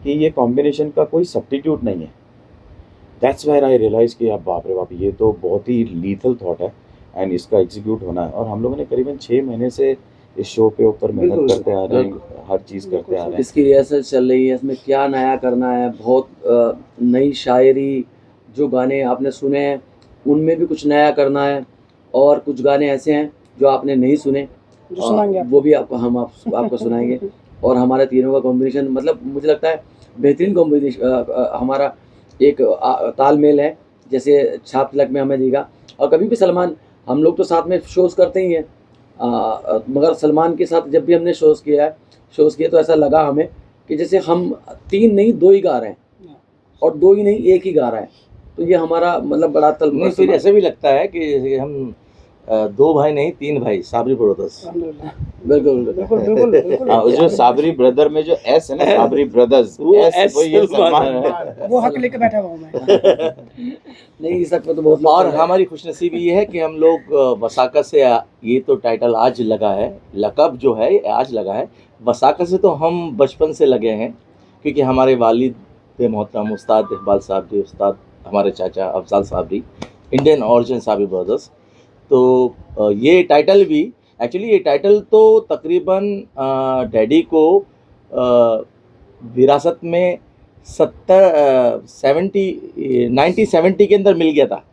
कि ये कॉम्बिनेशन का कोई सब्स्टिट्यूट नहीं है। दैट्स वेयर आई रियलाइज़ कि अब बाप रे बाप, ये तो बहुत ही लीथल थॉट है एंड इसका एग्जीक्यूट होना है। और हम लोगों ने करीबन 6 महीने से इस शो पे ऊपर मेहनत करते आ रहे हैं, हर चीज़ करते आ रहे हैं। इसकी रिहर्सल चल रही है, इसमें क्या नया करना है, बहुत नई शायरी, जो गाने आपने सुने हैं उनमें भी कुछ नया करना है, और कुछ गाने ऐसे हैं जो आपने नहीं सुने, वो भी आपको सुनाएंगे। और हमारे तीनों का कॉम्बिनेशन, मतलब मुझे लगता है बेहतरीन कॉम्बिनेशन हमारा एक तालमेल है, जैसे छाप तिलक में हमें दिखा। और कभी भी सलमान, हम लोग तो साथ में शोज़ करते ही हैं, मगर सलमान के साथ जब भी हमने शोज़ किए तो ऐसा लगा हमें कि जैसे हम 3 नहीं 2 ही गा रहे हैं, और 2 ही नहीं 1 ही गा रहे हैं। तो ये हमारा मतलब बड़ा नहीं, फिर ऐसा भी लगता है कि हम 2 भाई नहीं 3 भाई, साबरी ब्रदर्स। बिल्कुल। हाँ, जो साबरी ब्रदर में जो एस है ना, साबरी ब्रदर्स, वो एस वो ये सलमान है। वो हक लेके बैठा हुआ मैं। नहीं, इस हक में तो बहुत लोग और चल रहे हैं। हमारी खुशनसीबी ये है कि हम लोग वसाका से, ये तो टाइटल आज लगा है, लकब जो है आज लगा है। वसाका से तो हम बचपन से लगे हैं, क्योंकि हमारे वालिद मोहतरम उस्ताद इकबाल साहब जी, उस्ताद हमारे चाचा अफजाल साहब जी, इंडियन ऑरिजिन साबरी ब्रदर्स। तो ये टाइटल भी एक्चुअली, ये टाइटल तो तकरीबन डैडी को विरासत में 1970 के अंदर मिल गया था,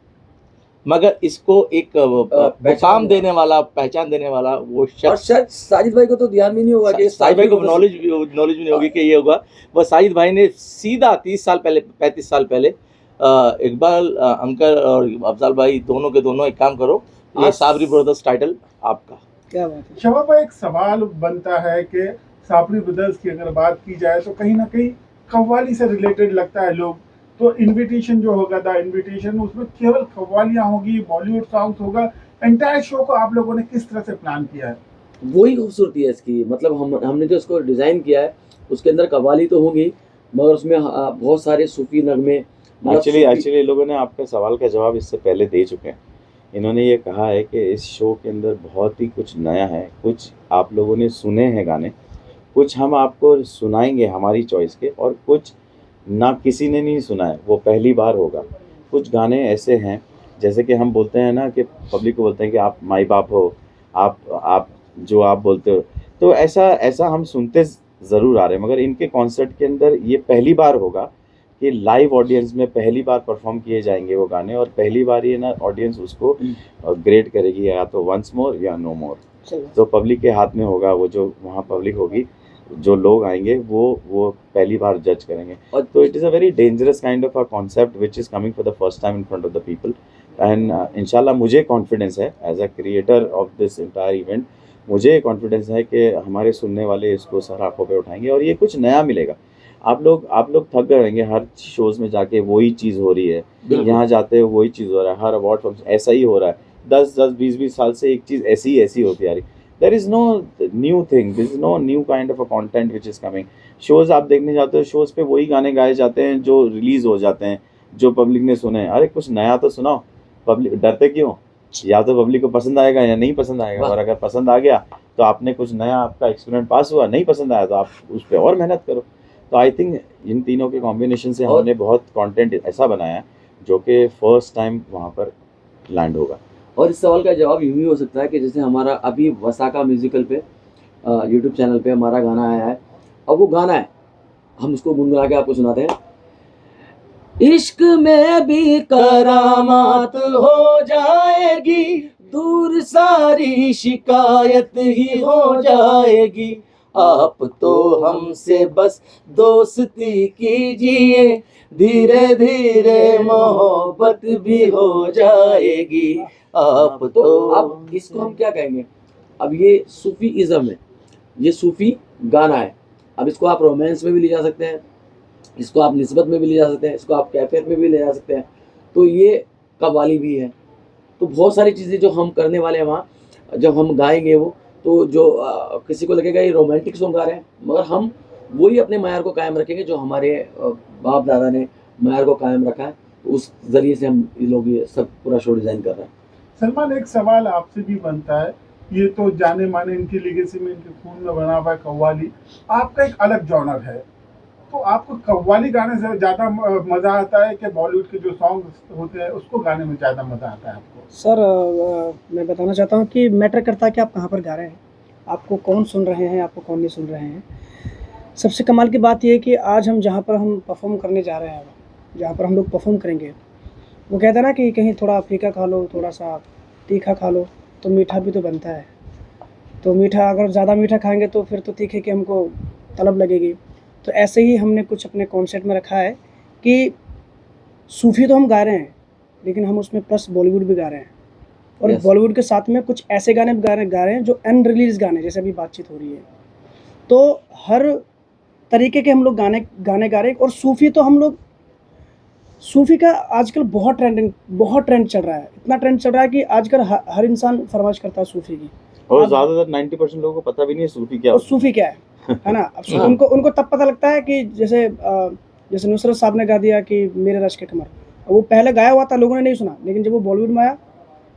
मगर इसको एक मुकाम देने वाला, पहचान देने वाला वो और शख्स, शायद साजिद भाई को तो ध्यान भी नहीं होगा कि साजिद भाई को नॉलेज भी नहीं होगी कि ये होगा। वह साजिद भाई ने सीधा 30 साल पहले, 35 साल पहले इकबाल अंकल और अफजाल भाई दोनों के दोनों एक काम करो, ये साबरी ब्रदर्स टाइटल आपका। क्या बात है। शबा भाई, एक सवाल बनता है कि साबरी ब्रदर्स की अगर बात की जाए तो कहीं ना कहीं कव्वाली से रिलेटेड लगता है लोग। तो इनविटेशन जो होगा, द इनविटेशन, उसमें केवल कव्वालियाँ होगी, बॉलीवुड सॉन्ग्स होगा। एंटायर शो को आप लोगों ने किस तरह से प्लान किया है? वही खूबसूरती है इसकी, मतलब हमने जो इसको डिज़ाइन किया है उसके अंदर कव्वाली तो होगी, मगर उसमें बहुत सारे सूफी नगमे, एक्चुअली लोगों ने आपका सवाल का जवाब इससे पहले दे चुके हैं। इन्होंने ये कहा है कि इस शो के अंदर बहुत ही कुछ नया है, कुछ आप लोगों ने सुने हैं गाने, कुछ हम आपको सुनाएंगे हमारी चॉइस के, और कुछ ना किसी ने नहीं सुना है, वो पहली बार होगा। कुछ गाने ऐसे हैं, जैसे कि हम बोलते हैं ना कि पब्लिक को बोलते हैं कि आप माई बाप हो, आप जो आप बोलते हो, तो ऐसा हम सुनते ज़रूर आ रहे हैं, मगर इनके कॉन्सर्ट के अंदर ये पहली बार होगा कि लाइव ऑडियंस में पहली बार परफॉर्म किए जाएंगे वो गाने, और पहली बार ये ना ऑडियंस उसको ग्रेड करेगी, या तो वंस मोर या नो मोर। तो पब्लिक के हाथ में होगा, वो जो वहाँ पब्लिक होगी, जो लोग आएंगे वो पहली बार जज करेंगे। तो it is a very dangerous kind of a concept which is coming for the first time in front of the people. And इंशाल्लाह मुझे कॉन्फिडेंस है as a creator of this entire event, मुझे कॉन्फिडेंस है कि हमारे सुनने वाले इसको सर आंखों पे उठाएंगे और ये कुछ नया मिलेगा। आप लोग थक गए रहेंगे हर शोज़ में जाके, वही चीज़ हो रही है, यहाँ जाते हो वही चीज़ हो रहा है, हर अवार्ड फंक्शन ऐसा ही हो रहा है, 10-20 साल से एक चीज़ ऐसी होती आ रही। There is no new thing, there is no new kind of a content which is coming. Shows आप देखने जाते हो, शोज़ पे वही गाने गाए जाते हैं जो रिलीज़ हो जाते हैं, जो पब्लिक ने सुने। अरे कुछ नया तो सुनाओ, पब्लिक डरते क्यों? या तो पब्लिक को पसंद आएगा या नहीं पसंद आएगा, और अगर पसंद आ गया तो आपने कुछ नया, आपका एक्सपेरिमेंट पास हुआ, नहीं पसंद आया तो आप उस पर और मेहनत करो। तो आई थिंक इन तीनों के कॉम्बिनेशन से हमने बहुत कंटेंट ऐसा बनाया है जो कि फर्स्ट टाइम वहाँ पर लैंड होगा। और इस सवाल का जवाब यूँ ही हो सकता है कि जैसे हमारा अभी वसाका म्यूजिकल पे यूट्यूब चैनल पे हमारा गाना आया है, अब वो गाना है, हम उसको गुनगुना के आपको सुनाते हैं। इश्क में भी करामात हो जाएगी, दूर सारी शिकायत ही हो जाएगी, आप तो हमसे बस दोस्ती कीजिए, धीरे धीरे मोहब्बत भी हो जाएगी, आप तो। अब इसको हम क्या कहेंगे? अब ये सूफी इज़म है, ये सूफी गाना है। अब इसको आप रोमांस में भी ले जा सकते हैं, इसको आप निस्बत में भी ले जा सकते हैं, इसको आप कैफियत में भी ले जा सकते हैं, तो ये कव्वाली भी है। तो बहुत सारी चीज़ें जो हम करने वाले हैं वहाँ, जब हम गाएंगे वो, तो जो किसी को लगेगा ये रोमांटिक सॉन्ग गा रहे हैं, मगर हम वही अपने मयार को कायम रखेंगे जो हमारे बाप दादा ने मयार को कायम रखा है। तो उस ज़रिए से हम लोग ये सब पूरा शो डिज़ाइन कर रहे हैं। सलमान, एक सवाल आपसे भी बनता है, ये तो जाने माने इनकी लेगेसी में, इनके खून में बना हुआ है कव्वाली, आपका एक अलग जॉनर है, तो आपको कव्वाली गाने से ज़्यादा मज़ा आता है कि बॉलीवुड के जो सॉन्ग होते हैं उसको गाने में ज़्यादा मज़ा आता है आपको? सर मैं बताना चाहता हूँ कि मैटर करता है कि आप कहाँ पर गा रहे हैं, आपको कौन सुन रहे हैं, आपको कौन नहीं सुन रहे हैं। सबसे कमाल की बात यह है कि आज हम जहाँ पर हम परफॉर्म करने जा रहे हैं, जहाँ पर हम लोग परफॉर्म करेंगे, वो कहते हैं ना कि कहीं थोड़ा फीका खा लो, थोड़ा सा तीखा खा लो, तो मीठा भी तो बनता है। तो मीठा अगर ज़्यादा मीठा खाएंगे तो फिर तो तीखे की हमको तलब लगेगी। तो ऐसे ही हमने कुछ अपने कॉन्सेप्ट में रखा है कि सूफ़ी तो हम गा रहे हैं, लेकिन हम उसमें प्लस बॉलीवुड भी गा रहे हैं, और Yes. बॉलीवुड के साथ में कुछ ऐसे गाने भी गा रहे हैं जो अनरिलीज गाने, जैसे अभी बातचीत हो रही है। तो हर तरीके के हम लोग गाने गा रहे हैं। और सूफ़ी तो हम लोग, सूफ़ी का आजकल बहुत ट्रेंड चल रहा है, इतना ट्रेंड चल रहा है कि आजकल हर इंसान फरमाइश करता है सूफ़ी की। और अब- ज़्यादातर 90% लोगों को पता भी नहीं है सूफी क्या और होता सूफ़ी क्या है ना। अब हाँ। उनको तब पता लगता है कि जैसे नुसरत साहब ने गा दिया कि मेरे रश के कमर, वो पहले गाया हुआ था, लोगों ने नहीं सुना, लेकिन जब वो बॉलीवुड में आया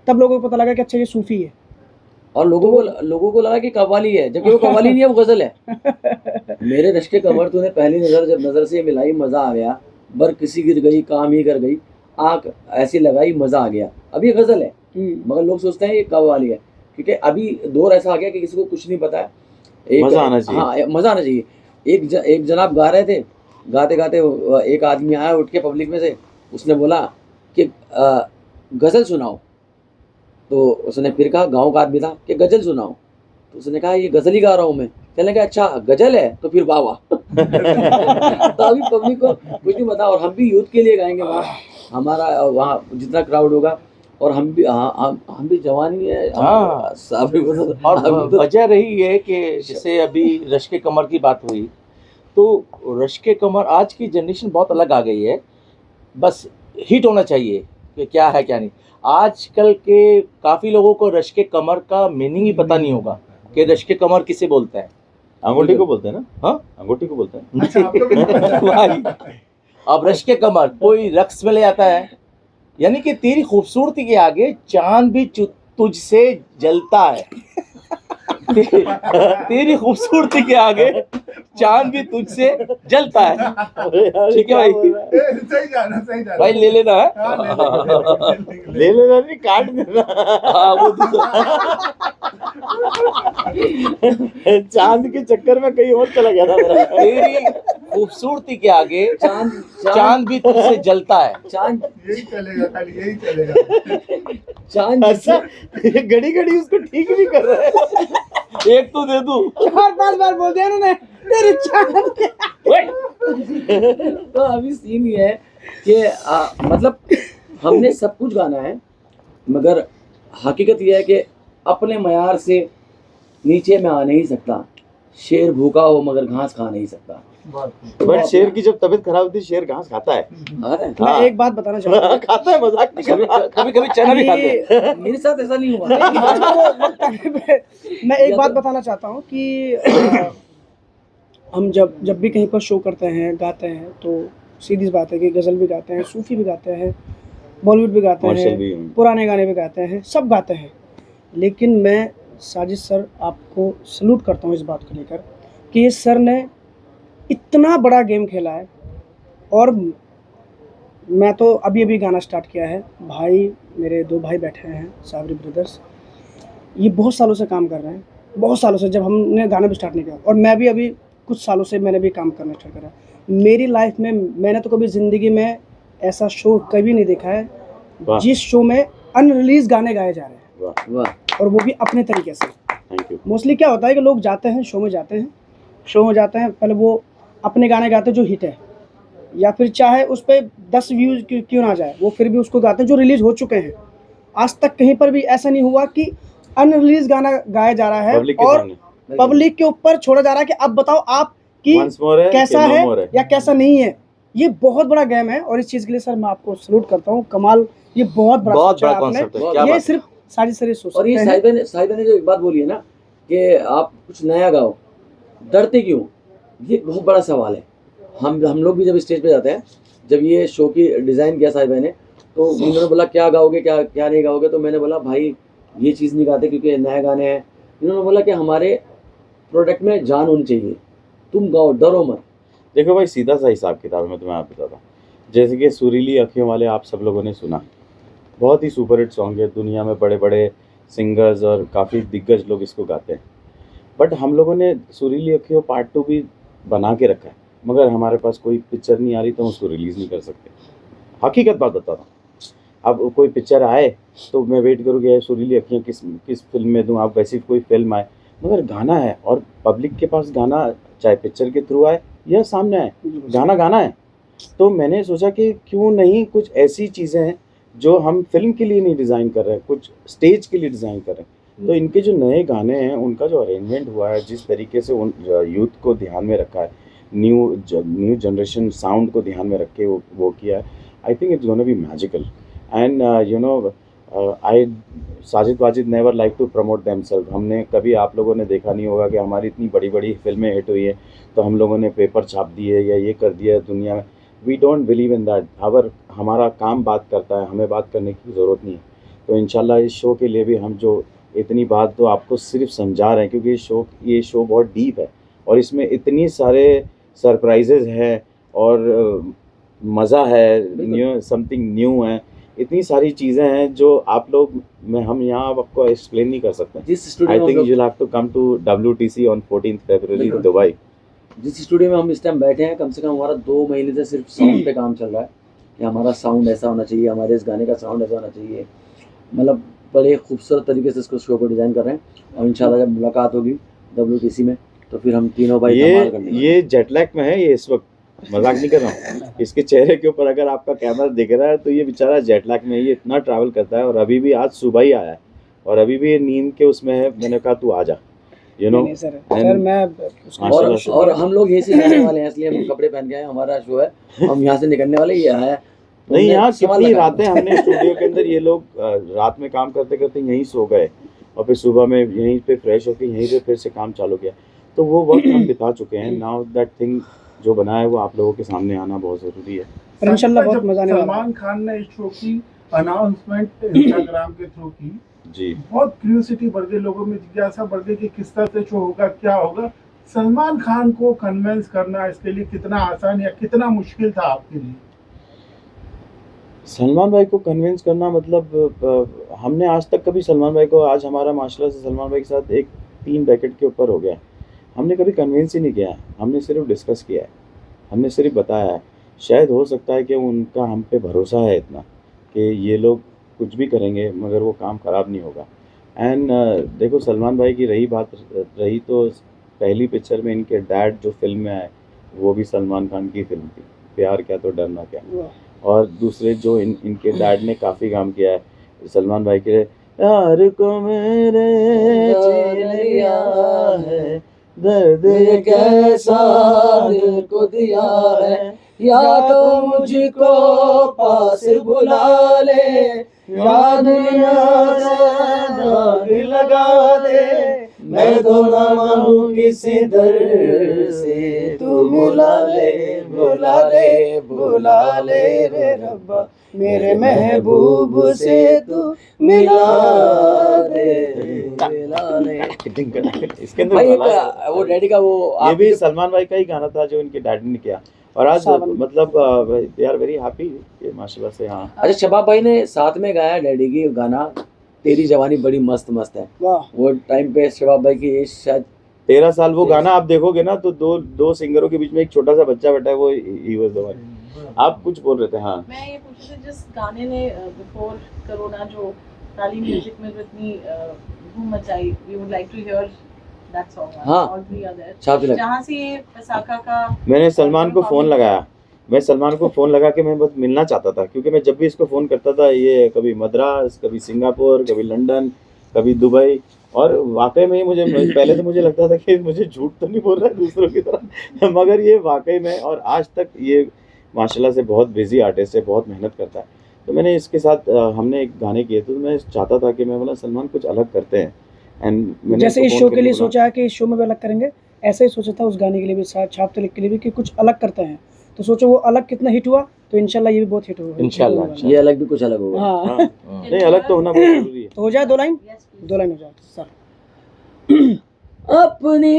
तब लोगों को पता लगा कि अच्छा ये सूफ़ी है। और लोगों को लगा कि कव्वाली है, जबकि वो कव्वाली नहीं है, वो गजल है। मेरे रश के कमर तूने पहली नजर जब नजर से मिलाई मजा आ गया, बर किसी गिर गई काम ही कर गई, आंख ऐसी लगाई मजा आ गया। अब ये गजल है, मगर लोग सोचते हैं ये कव्वाली है, क्योंकि अभी दौर ऐसा आ गया कि किसी को कुछ नहीं पता है। मजा आना चाहिए। हाँ, मजा आना चाहिए। एक जनाब गा रहे थे, गाते गाते एक आदमी आया उठ के पब्लिक में से, उसने बोला कि गजल सुनाओ। तो उसने फिर कहा, गांव का आदमी था, कि गजल सुनाओ। तो उसने कहा ये गजल ही गा रहा हूँ मैं। कहने लगा अच्छा गजल है, तो फिर वाह वाह। तो अभी पब्लिक को कुछ नहीं पता, और हम भी यूथ के लिए गाएंगे वहाँ, हमारा वहाँ जितना क्राउड होगा, और हम भी जवान ही है। हाँ। और वजह रही है कि जैसे अभी रश के कमर की बात हुई, तो रश के कमर आज की जनरेशन बहुत अलग आ गई है। बस हिट होना चाहिए कि क्या है क्या नहीं। आजकल के काफ़ी लोगों को रश के कमर का मीनिंग ही पता नहीं होगा कि रश के कमर किसे बोलते हैं। अंगूठी को बोलते हैं ना? हाँ, अंगूठी को बोलते हैं। अच्छा, आपको भी नहीं पता? भाई, अब रश के कमर कोई रक्स में ले आता है, यानी कि तेरी खूबसूरती के आगे चांद भी तुझसे जलता है। तेरी खूबसूरती के आगे चांद भी तुझसे जलता है। ठीक है भाई, सही जाना, सही जाना। भाई ले लेना है। हाँ, ले ले लेना नहीं, काट देना। हाँ, वो चांद के चक्कर में कहीं और चला गया था मेरा। तेरी खूबसूरती के आगे चांद भी तुझसे जलता है। चांद यही चलेगा, खाली यही चलेगा। चांद अच्छा, ये घड़ी घड़ी उसको ठीक भी कर रहा है। एक तो दे दूं। 4-5 बार बोल दिया उन्होंने तेरे चांद के। तो अभी सीन ये है कि मतलब हमने सब कुछ गाना है, मगर हकीकत ये है कि अपने मयार से नीचे में आ नहीं सकता। शेर भूखा हो मगर घास खा नहीं सकता। बट शेर की जब तबीयत खराब होती है, शेर घास खाता है। अरे मैं हाँ। एक बात बताना चाहता हूँ। खाता है, मजाक नहीं कर रहा। कभी कभी चना भी खाते हैं। मेरे साथ ऐसा नहीं हुआ। मैं एक बात बताना चाहता हूँ कि हम जब भी कहीं पर शो करते हैं, गाते हैं, तो सीधी सी बात है कि गज़ल भी गाते हैं, सूफ़ी भी गाते हैं, बॉलीवुड भी गाते मार्शल भी। हैं, पुराने गाने भी गाते हैं, सब गाते हैं। लेकिन मैं साजिद सर आपको सल्यूट करता हूँ इस बात को लेकर कि इस सर ने इतना बड़ा गेम खेला है। और मैं तो अभी गाना स्टार्ट किया है। भाई, मेरे 2 भाई बैठे हैं, साबरी ब्रदर्स, ये बहुत सालों से काम कर रहे हैं, बहुत सालों से, जब हमने गाना भी स्टार्ट नहीं किया। और मैं भी अभी कुछ सालों से मैंने भी काम करना स्टार्ट करा। मेरी लाइफ में मैंने तो कभी ज़िंदगी में ऐसा शो कभी नहीं देखा है वाह। जिस शो में अनरिलीज गाने गाए जा रहे हैं, वाह, वाह, और वो भी अपने तरीके से। Thank you. मोस्टली क्या होता है कि लोग जाते हैं शो में, पहले वो अपने गाने गाते हैं जो हिट है, या फिर चाहे उस पर 10 व्यूज़ क्यों ना जाए, वो फिर भी उसको गाते हैं जो रिलीज़ हो चुके हैं। आज तक कहीं पर भी ऐसा नहीं हुआ कि अनरिलीज गाना गाया जा रहा है पब्लिक के और सामने पब्लिक के ऊपर छोड़ा जा रहा है कि अब बताओ आप कि Once more है कैसा कि no है more है। या कैसा नहीं है। ये बहुत बड़ा गेम है, और इस चीज़ के लिए सर मैं आपको सल्यूट करता हूँ। कमाल, ये बहुत बड़ा सोचा है आपने। कॉन्सेप्ट है। क्या ये बात है। सिर्फ साजिद सर ही सोच और ये सकते हैं। साहिबा ने जो एक बात बोली है ना कि आप कुछ नया गाओ, डरते क्यों? ये बहुत बड़ा सवाल है। हम लोग भी जब स्टेज पे जाते हैं, जब ये शो की डिज़ाइन किया साहिबा ने, तो उन्होंने बोला क्या गाओगे, क्या नहीं गाओगे। तो मैंने बोला भाई ये चीज़ नहीं गाते क्योंकि नए गाने हैं। इन्होंने बोला कि हमारे प्रोडक्ट में जान होनी चाहिए, तुम गाओ, डरो मत। देखो भाई, सीधा सा हिसाब किताब है, मैं तुम्हें आप बताता हूँ। जैसे कि सुरीली अखियों वाले आप सब लोगों ने सुना, बहुत ही सुपर हिट सॉन्ग है, दुनिया में बड़े बड़े सिंगर्स और काफ़ी दिग्गज लोग इसको गाते हैं। बट हम लोगों ने सुरीली अखियों पार्ट 2 भी बना के रखा है, मगर हमारे पास कोई पिक्चर नहीं आ रही तो हम उसको रिलीज़ नहीं कर सकते। हकीकत बात बता रहा हूँ। अब कोई पिक्चर आए तो मैं वेट करूँ कि यार सुरीली अखियाँ किस फिल्म में दूँ, आप वैसी कोई फिल्म आए, मगर गाना है और पब्लिक के पास गाना चाहे पिक्चर के थ्रू आए या सामने आए, गाना गाना है। तो मैंने सोचा कि क्यों नहीं कुछ ऐसी चीज़ें हैं जो हम फिल्म के लिए नहीं डिज़ाइन कर रहे हैं, कुछ स्टेज के लिए डिज़ाइन कर रहे हैं। तो इनके जो नए गाने हैं उनका जो अरेंजमेंट हुआ है, जिस तरीके से उन यूथ को ध्यान में रखा है, न्यू जनरेशन साउंड को ध्यान में रख के वो किया है, I think it's gonna be magical. And you know I Sajid Wajid never like to promote themselves. हमने कभी, आप लोगों ने देखा नहीं होगा कि हमारी इतनी बड़ी बड़ी फिल्में हिट हुई है तो हम लोगों ने पेपर छाप दिए या ये कर दिया दुनिया में। We don't believe in that. हमारा काम बात करता है, हमें बात करने की ज़रूरत नहीं है। तो इंशाल्लाह इस शो के लिए भी हम जो इतनी बात तो आपको सिर्फ समझा रहे हैं, क्योंकि ये शो बहुत डीप है और इसमें इतनी सारे सरप्राइजेज हैं और मज़ा है, न्यू समथिंग न्यू है, इतनी सारी चीज़ें हैं जो आप लोग हम यहाँ आपको एक्सप्लेन नहीं कर सकते। जिस आई स्टूडियो में थिंक हम you have to come to WTC on 14 February बिल्कुल। दुबई। जिस स्टूडियो में हम इस टाइम बैठे हैं, कम से कम हमारा 2 महीने से सिर्फ साउंड पे काम चल रहा है कि हमारा साउंड ऐसा होना चाहिए, हमारे इस गाने का साउंड ऐसा होना चाहिए। मतलब बड़े खूबसूरत तरीके से इसको शो को डिज़ाइन कर रहे हैं और इंशाल्लाह जब मुलाकात होगी WTC में तो फिर हम तीनों भाई धमाल करने वाले हैं। ये जेटलैग में है, ये इस वक्त मजाक नहीं कर रहा हूँ। इसके चेहरे के ऊपर अगर आपका कैमरा दिख रहा है तो ये बेचारा जेटलैग में है, ये इतना ट्रैवल करता है और अभी भी आज सुबह ही आया है और अभी भी ये नींद के उसमें है। मैंने कहा तू आ जा, यू नो। नहीं सर मैं उसको और माशाल्लाह और हम लोग यहीं से जाने वाले हैं, इसलिए हम कपड़े पहन के आए, हमारा शो है, हम यहाँ से निकलने वाले, ये है तो नहीं, हमने यहाँ सवाल कितनी लगाया। रातें हमने स्टूडियो के अंदर, ये लोग रात में काम करते करते यहीं सो गए और फिर सुबह में यहीं पे फ्रेश होके यहीं पे फिर से काम चालू किया। तो वो वक्त हम बिता चुके हैं। नाउ दैट थिंग जो बना है वो आप लोगों के सामने आना बहुत ज़रूरी है। पर इंशाल्लाह बहुत जब मजा आने वाला है। सलमान खान ने इस शो की अनाउंसमेंट इंस्टाग्राम के थ्रू की, जी, बहुत क्यूरियोसिटी बढ़ गई, लोगों में जिज्ञासा बढ़ गई कि किस तरह से शो होगा, क्या होगा। सलमान खान को कन्विंस करना इसके लिए कितना आसान या कितना मुश्किल था आपके लिए? सलमान भाई को कन्विंस करना मतलब हमने आज तक कभी सलमान भाई को, आज हमारा माशाल्लाह से सलमान भाई के साथ 3 डेकेड के ऊपर हो गया, हमने कभी कन्विंस ही नहीं किया है। हमने सिर्फ डिस्कस किया है, हमने सिर्फ बताया है। शायद हो सकता है कि उनका हम पे भरोसा है इतना कि ये लोग कुछ भी करेंगे मगर वो काम ख़राब नहीं होगा। एंड देखो, सलमान भाई की रही बात रही तो पहली पिक्चर में इनके डैड जो फिल्म में आए वो भी सलमान खान की फिल्म थी, प्यार क्या तो डरना क्या। और दूसरे जो इनके डैड ने काफ़ी काम किया है सलमान भाई के, यार को मेरे छीन लिया है, दर्द ये कैसा दिल को दिया है, या तो मुझको पास बुला ले, या दुनिया से दाग लगा दे, मैं तो ना मानूं किसी दर से, तू बुला ले बुला ले बुला ले रे रब्बा, मेरे महबूब से तू मिला दे मिला ले। इसके अंदर भाई भला है। वो डैडी का वो ये भी सलमान भाई का ही गाना था जो इनके डैडी ने किया और आज मतलब दे आर वेरी हैप्पी माशाल्लाह से। हाँ, अच्छा, शबाब भाई ने साथ में गाया डैडी की गाना तेरी जवानी बड़ी मस्त मस्त है। वाह, वो टाइम पे शबाब भाई की एज शायद 13 साल। वो गाना आप देखोगे ना तो दो सिंगरों के बीच में एक छोटा सा बच्चा बैठा है, वो ही वाज द वन। आप कुछ बोल रहे थे? हाँ, मैं ये पूछ रही थी, जिस गाने ने बिफोर कोरोना जो ताली म्यूजिक में इतनी धूम मचाई, we would like to hear that song. हाँ, ऑल थ्री आर देयर, छाप लग जहाँ से ये वसाका का मैंने सलमान को फ़ोन लगाया, मैं सलमान को फ़ोन लगा के मैं बस मिलना चाहता था, क्योंकि मैं जब भी इसको फ़ोन करता था ये कभी मद्रास, कभी सिंगापुर, कभी लंदन, कभी दुबई। और वाकई में मुझे पहले तो मुझे लगता था कि मुझे झूठ तो नहीं बोल रहा है दूसरों की तरह, मगर ये वाकई में, और आज तक ये माशाल्लाह से बहुत बिजी आर्टिस्ट है, बहुत मेहनत करता है। तो मैंने इसके साथ हमने एक गाने किए, तो मैं चाहता था कि मैं बोला सलमान कुछ अलग करते हैं। एंड मैंने जैसे इस इसको शो फ़ोन के लिए करके बोला, सोचा है कि इस शो में भी अलग करेंगे, ऐसे ही सोचा था उस गाने के लिए भी, छाप तलिक के लिए भी, कि कुछ अलग करते हैं। तो सोचो वो अलग कितना हिट हुआ, तो इंशाल्लाह ये भी बहुत हिट होगा। इंशाल्लाह। ये अलग भी कुछ अलग होगा। हाँ, हाँ, नहीं अलग तो होना बहुत ज़रूरी है। तो हो जाए 2 लाइन, यस 2 लाइन हो जाए सर। अपनी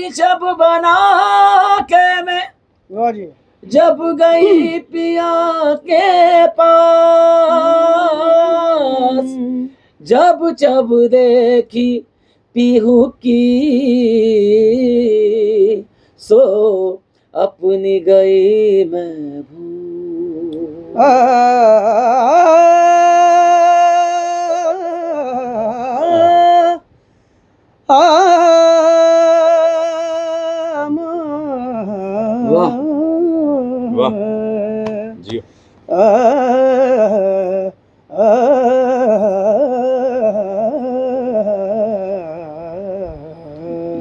जब बना के मैं वाह जी जब गई पिया के पास, जब जब देखी पीहू की सो अपनी गई मैं भूल। वाह। वाह। जी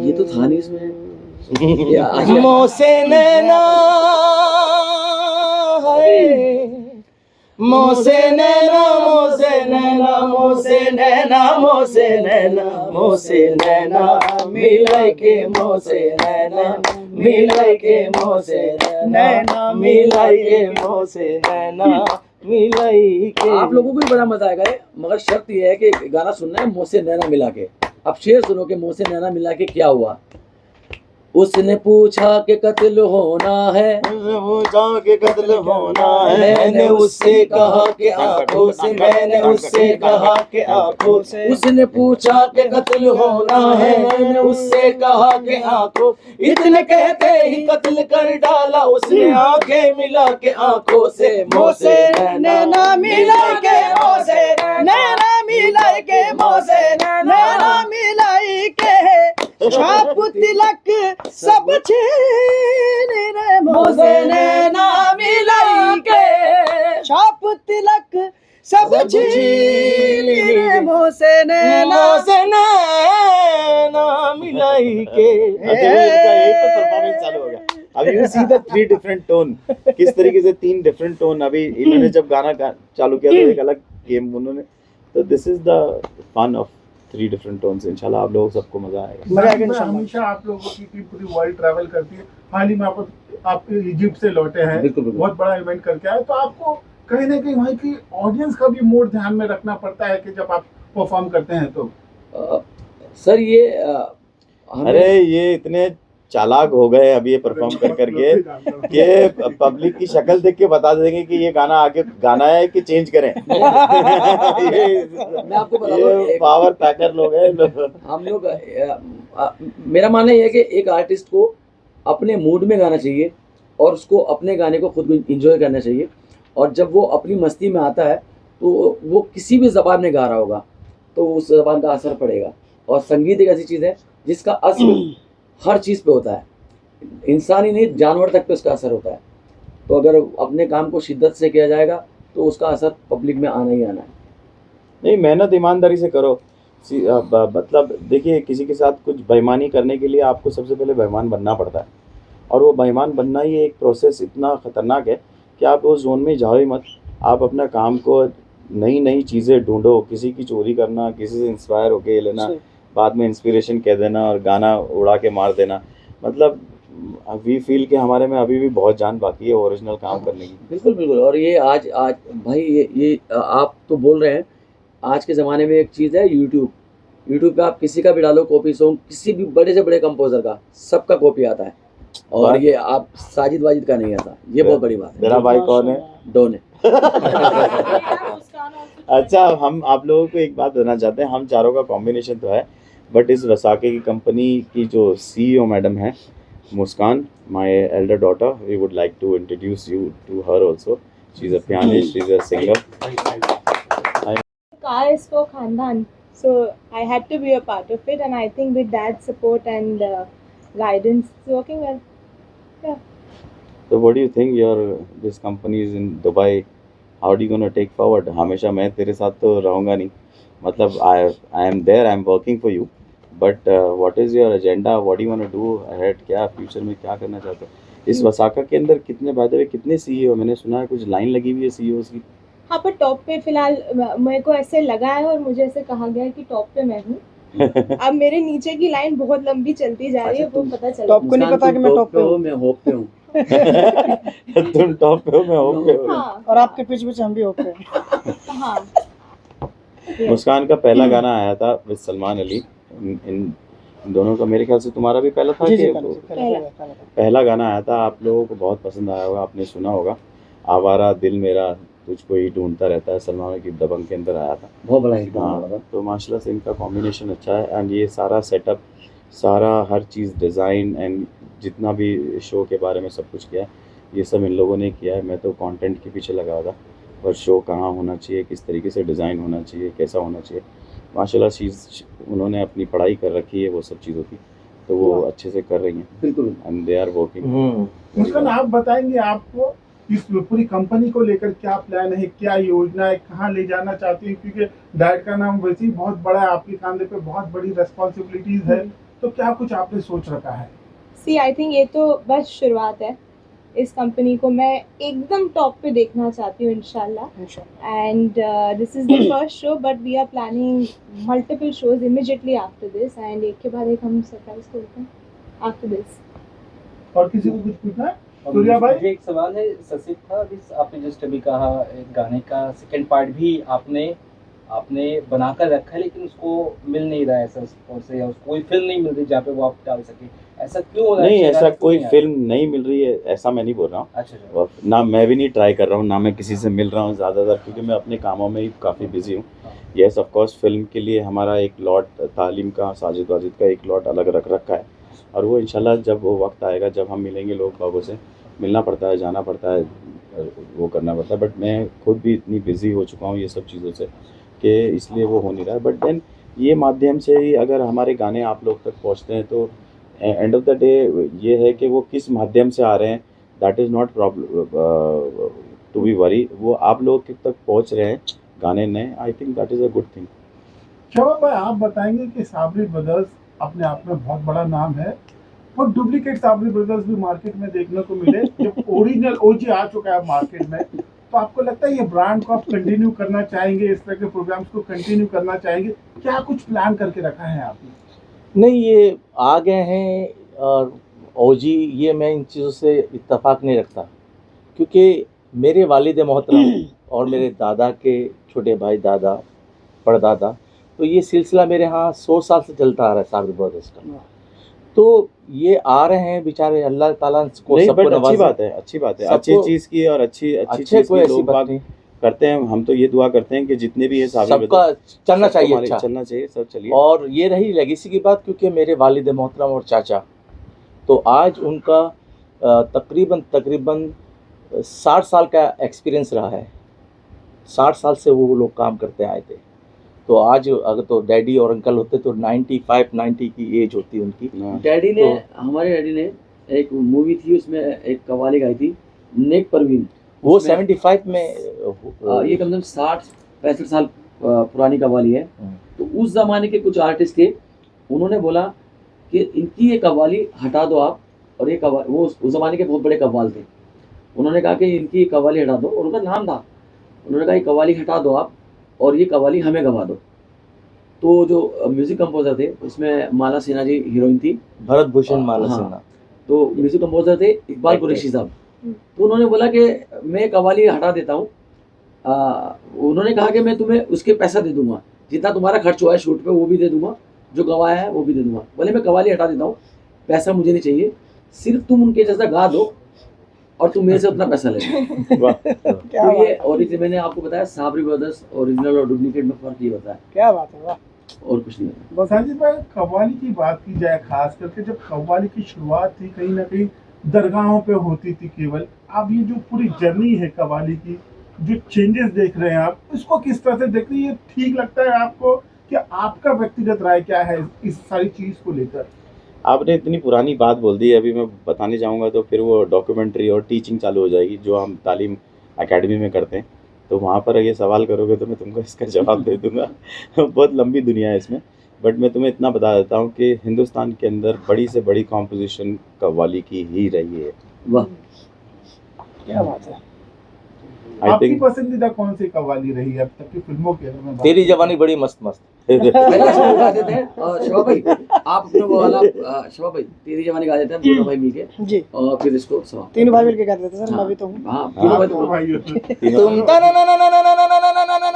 ये तो था नहीं इसमें। मोसे नैना है, मोसे नैना, मोसे नैना, मोसे नैना, मोसे नैना, मोसे नैना मिलै के, मोसे नैना मिलै के, मोसे नैना मिलै के, मोसे नैना मिलै के। आप लोगों को भी बड़ा मजा आएगा, मगर शर्त ये है कि गाना सुनना है मोह से नैना मिला के। अब शेर सुनो कि मोह से नैना मिला के क्या हुआ। उसने पूछा कि कत्ल होना है, पूछा कि कत्ल होना है, मैंने उससे कहा कि आंखों से, मैंने उससे कहा कि आंखों से। उसने पूछा कि कत्ल होना है, मैंने उससे कहा कि आंखों। इतने कहते ही कत्ल कर डाला उसने आंखें मिला के आंखों से। मोह से नैना मिला के, मोह से नैना मिला के, मोह से नैना मिला के, छाप तिलक सब छीन रे मोह से नैना मिला के, छाप तिलक सब छीन रे मोह से नैना। मोह से नैना मिलाई के। एक तो परफॉर्मेंस चालू हो गया। अब you see the 3 different tone, किस तरीके से 3 डिफरेंट टोन। अभी इन्होंने जब गाना चालू किया तो एक अलग गेम उन्होंने, तो this is the fun of 3 different tones. इंशाल्लाह आप लोगों को सबको मजा आएगा। मजा आएगा इंशाल्लाह। हमेशा आप लोगों की टीम पूरी वर्ल्ड ट्रैवल करती है। हाल ही में आप इजिप्ट से लौटे हैं, बिल्कुल, बिल्कुल। बहुत बड़ा इवेंट करके आए, तो आपको कहीं ना कहीं वहाँ की ऑडियंस का भी मूड ध्यान में रखना पड़ता है कि जब आप परफॉर्म करते हैं तो। सर ये अरे ये इतने चालाक हो गए अभी ये परफॉर्म कर करके कि पब्लिक की शक्ल देख के बता देंगे कि ये गाना आगे गाना है कि चेंज करें। मैं आपको बता दूं, ये पावर पैकर लोग हैं हम लोग मेरा मानना ये है कि एक आर्टिस्ट को अपने मूड में गाना चाहिए और उसको अपने गाने को खुद इंजॉय करना चाहिए। और जब वो अपनी मस्ती में आता है तो वो किसी भी ज़बान में गा रहा होगा तो उस ज़बान का असर पड़ेगा। और संगीत एक ऐसी चीज़ है जिसका असर हर चीज़ पे होता है, इंसान ही नहीं जानवर तक पे उसका असर होता है। तो अगर अपने काम को शिद्दत से किया जाएगा तो उसका असर पब्लिक में आना ही आना है। नहीं, मेहनत ईमानदारी से करो। मतलब देखिए, किसी के साथ कुछ बेईमानी करने के लिए आपको सबसे पहले बेईमान बनना पड़ता है, और वो बेईमान बनना ही एक प्रोसेस इतना ख़तरनाक है कि आप उस जोन में जाओ ही मत। आप अपना काम को नई नई चीज़ें ढूंढो, किसी की चोरी करना, किसी से इंस्पायर होके लेना, बाद में इंस्पिरेशन कह देना और गाना उड़ा के मार देना। मतलब वी फील कि हमारे में अभी भी बहुत जान बाकी है ओरिजिनल काम करने की। बिल्कुल बिल्कुल। और ये आज आज भाई ये आप तो बोल रहे हैं, आज के ज़माने में एक चीज़ है यूट्यूब पे आप किसी का भी डालो कॉपी सॉन्ग, किसी भी बड़े से बड़े कंपोजर का, सबका कॉपी आता है। और ये आप साजिद वाजिद का नहीं आता, ये बहुत बड़ी बात है। तेरा भाई कौन है? डॉन है। अच्छा, हम आप लोगों को एक बात बताना चाहते हैं, हम चारों का कॉम्बिनेशन तो है, बट इस वसाके की कंपनी की जो CEO मैडम है Muskan, my elder daughter, we would like to introduce you to her also. She is a pianist, she is a singer. car is for Khandan, so I had to be a part of it, and I think with dad's support and guidance, it's working well. So what do you think this company is in Dubai, how are you going to take forward? हमेशा मैं तेरे साथ तो रहूँगा नहीं, मतलब I am there, I am working for you, but what is your agenda, what do you want to do ahead? क्या future में क्या करना चाहते हो? इस वसाका के अंदर कितने CEO? मैंने सुना है कुछ लाइन लगी हुई है CEOs की। हाँ, पर टॉप पे फिलहाल मेरे को ऐसे लगा है और मुझे ऐसे कहा गया है कि टॉप पे मैं हूँ। अब मेरे नीचे की लाइन बहुत लंबी चलती जा रही है, वो पता चला। टॉप को नहीं पता कि मैं टॉप पे हूँ। मैं होप पे हूँ। तुम टॉप पे हो, मैं होप पे हूँ। हाँ और आपके पीछे पीछे हम भी होप पे हैं। हाँ। मुस्कान का पहला गाना आया था विद सलमान अली इन दोनों का मेरे ख्याल से तुम्हारा भी पहला था जी जी कि पहला पहला गाना आया था, आप लोगों को बहुत पसंद आया होगा, आपने सुना होगा, आवारा दिल मेरा तुझको ही ढूंढता रहता है, सलमान की दबंग के अंदर आया था। बहुत बड़ा हिट गाना हाँ, था। तो माशाल्लाह से इनका कॉम्बिनेशन अच्छा है एंड ये सारा सेटअप, सारा हर चीज़ डिज़ाइन एंड जितना भी शो के बारे में सब कुछ किया है, ये सब इन लोगों ने किया है। मैं तो कंटेंट के पीछे लगा था, पर शो कहाँ होना चाहिए, किस तरीके से डिज़ाइन होना चाहिए, कैसा होना चाहिए, माशाल्लाह चीज़ उन्होंने अपनी पढ़ाई कर रखी है वो सब चीज़ों की, तो वो अच्छे से कर रही हैं बिल्कुल। And they are working. Muskan, आप बताएंगे आपको इस पूरी कंपनी को लेकर क्या प्लान है, क्या योजना है, कहाँ ले जाना चाहती हैं? क्योंकि डाइट का नाम वैसे ही बहुत बड़ा है, आपके कंधे पे बहुत बड़ी रेस्पॉन्सिबिलिटीज है, तो क्या कुछ आपने सोच रखा है? सी आई थिंक ये तो बस शुरुआत है। इस कंपनी को मैं एकदम टॉप पे देखना चाहती हूँ इंशाल्लाह। And this is the first show, but we are planning multiple shows immediately after this, and एक के बाद एक हम सरप्राइज करते हैं आफ्टर दिस। और किसी को कुछ पूछना है? सूर्या भाई? मुझे एक सवाल है, सचिव था, अभी आपने जस्ट अभी कहा एक गाने का सेकंड पार्ट भी आपने बनाकर रखा है, लेकिन उसको मिल नहीं रहा है ऐसा और से, या उसको कोई फिल्म नहीं मिल रही जहाँ पे वो आप डाल सके, ऐसा क्यों हो रहा है? नहीं, ऐसा क्यों कोई नहीं आ फिल्म नहीं मिल रही है, ऐसा मैं नहीं बोल रहा हूँ। अच्छा। और ना मैं भी नहीं ट्राई कर रहा हूँ, ना मैं किसी से मिल रहा हूँ ज़्यादातर, क्योंकि मैं अपने कामों में ही काफ़ी बिजी हूँ। येस ऑफ कोर्स फिल्म के लिए हमारा एक लॉट तालीम का, साजिद वाजिद का एक लॉट अलग रख रखा है, और वो इंशाल्लाह जब वो वक्त आएगा, जब हम मिलेंगे लोग बागों से, मिलना पड़ता है, जाना पड़ता है, वो करना पड़ता है, बट मैं खुद भी इतनी बिजी हो चुका हूँ ये सब चीज़ों से कि इसलिए वो हो नहीं रहा है। बट देन ये माध्यम से ही अगर हमारे गाने आप लोग तक पहुँचते हैं, तो एंड ऑफ द डे ये है कि वो किस माध्यम से आ रहे हैं, that is not problem to be worry, वो आप लोग तक पहुँच रहे हैं गाने नए, I think that is a good thing. Shabab भाई, आप बताएंगे कि साबरी ब्रदर्स अपने आप में बहुत बड़ा नाम है, और डुप्लीकेट साबरी ब्रदर्स भी मार्केट में देखने को मिले, जब ओरिजिनल ओजी आ चुका है मार्केट में, तो आपको लगता है ये ब्रांड को आप कंटिन्यू करना चाहेंगे, इस तरह के प्रोग्राम्स को कंटिन्यू करना चाहेंगे? क्या कुछ प्लान करके रखा है आपने? नहीं, ये आ गए हैं और ओजी, ये मैं इन चीज़ों से इत्तेफाक नहीं रखता, क्योंकि मेरे वालिद मोहतरम और मेरे दादा के छोटे भाई, दादा परदादा, तो ये सिलसिला मेरे यहाँ 100 साल से चलता आ रहा है साबरी ब्रदर्स का। तो ये आ रहे हैं बेचारे, अल्लाह ताला को नहीं, सबको बट अच्छी नवाजे। बात है, अच्छी बात है, सबको अच्छी चीज़ की, और अच्छी अच्छे चीज़ कोई की ऐसी लोग बात बात नहीं, करते हैं। हम तो ये दुआ करते हैं कि जितने भी ये साबरी सबका चलना सबको चाहिए, हमारे अच्छा चलना चाहिए, सब चलिए। और ये रही लेगेसी की बात, क्योंकि मेरे वालिद मोहतरम और चाचा, तो आज उनका तकरीबन 60 साल का एक्सपीरियंस रहा है, 60 साल से वो लोग काम करते आए थे। तो आज अगर तो डैडी और अंकल होते तो 95-90 की एज होती उनकी। डैडी ने, हमारे डैडी ने एक मूवी थी, उसमें एक कव्वाली गाई थी, नेक परवीन, वो उसमें 75 में ये कम से कम 60-65 साल पुरानी कव्वाली है। तो उस ज़माने के कुछ आर्टिस्ट थे, उन्होंने बोला कि इनकी ये कव्वाली हटा दो आप, और ये कव्वाली, वो उस ज़माने के बहुत बड़े कव्वाल थे, उन्होंने कहा कि इनकी कव्वाली हटा दो, और उनका नाम था, उन्होंने कहा ये कव्वाली हटा दो आप, और ये कव्वाली हमें गवा दो। तो जो म्यूज़िक कंपोज़र थे, उसमें माला सिन्हा जी हीरोइन थी, भरत भूषण माला हाँ। सिन्हा, तो म्यूज़िक कंपोज़र थे इकबाल कुरैशी साहब। तो उन्होंने बोला कि मैं कव्वाली हटा देता हूँ, उन्होंने कहा कि मैं तुम्हें उसके पैसा दे दूंगा, जितना तुम्हारा खर्च हुआ है शूट पे वो भी दे दूंगा, जो गवाया है वो भी दे दूंगा। बोले मैं कव्वाली हटा देता हूँ, पैसा मुझे नहीं चाहिए, सिर्फ तुम उनके जैसा गा दो और तुम मेरे से उतना पैसा ले लो। क्या तो ये बात ओरिजिनल, मैंने आपको बताया साबरी ब्रदर्स ओरिजिनल और डुप्लीकेट में फर्क ये बताया, क्या बात है, वाह। और कुछ नहीं बताया। साजिद भाई, कव्वाली की बात की जाए, खास करके जब कव्वाली की शुरुआत थी, कहीं ना कहीं दरगाहों पे होती थी केवल, अब ये जो पूरी जर्नी है कव्वाली की, जो चेंजेस देख रहे हैं आप, इसको किस तरह से देख रहे हैं? ये ठीक लगता है आपको, कि आपका व्यक्तिगत राय क्या है इस सारी चीज को लेकर? आपने इतनी पुरानी बात बोल दी, अभी मैं बताने जाऊंगा तो फिर वो डॉक्यूमेंट्री और टीचिंग चालू हो जाएगी, जो हम तालीम एकेडमी में करते हैं, तो वहाँ पर ये सवाल करोगे तो मैं तुमको इसका जवाब दे दूंगा। बहुत लंबी दुनिया है इसमें, बट मैं तुम्हें इतना बता देता हूँ कि हिंदुस्तान के अंदर बड़ी से बड़ी कॉम्पोजिशन कव्वाली की ही रही है। वाह, क्या बात है। आई आपकी थिंक पसंदीदा कौन सी कव्वाली रही है अब तक की फिल्मों के? तेरी जवानी बड़ी मस्त मस्त। पहले ऐसे लोग गा देते हैं, और शबाब भाई आप अपने वो वाला, शबाब भाई तेरी जवानी गा देते हैं दोनों भाई मिलके, जी, और फिर इसको समाप्त। तीनों भाई मिलके कहते थे सर, मैं हाँ। भी तो हूँ। हाँ, तीनों भाई तो भाई तुम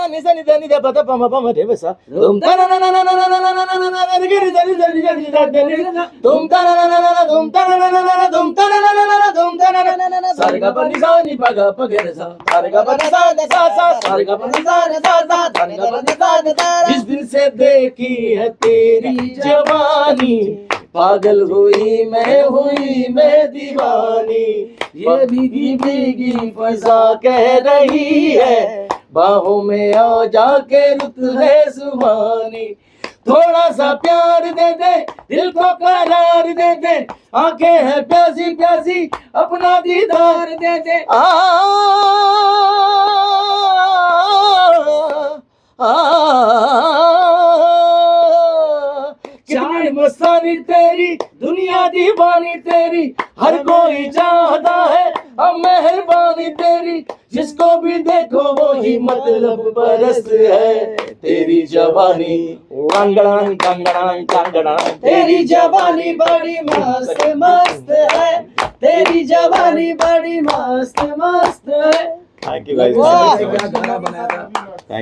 नि सा नि दा नि दा प दा प म प म रे ब सा तुम ता ना ना ना ना ना ना ना ना ना ना ना रे रे रे रे रे रे तुम ता ना ना ना ना तुम ता ना ना ना ना तुम ता ना ना ना ना तुम ता ना ना ना सा रे गा प नि सा नि प गा प गे रे सा सा रे गा प नि सा नि सा सा सा रे गा प नि सा नि सा सा सा रे गा प नि सा नि सा। जिस दिन से देखी है तेरी जवानी पागल हुई मैं दीवानी, ये भीगी भीगी फजा कह रही है बाहों में आ जाके रुत है सुहानी। थोड़ा सा प्यार दे दे दिल को करार दे दे, आंखें हैं प्यासी प्यासी अपना दीदार दे दे। कितनी मस्तानी तेरी दुनिया दीवानी तेरी, हर कोई चाहता है अब मेहरबानी तेरी, जिसको भी देखो वो ही मतलब परस्त है तेरी जवानी। रंगड़ांग कंगड़ांग कंगड़ांग तेरी जवानी बड़ी मस्त मस्त है, तेरी जवानी बड़ी मस्त मस्त है। Thank you guys. वाह, क्या गाना बनाया था।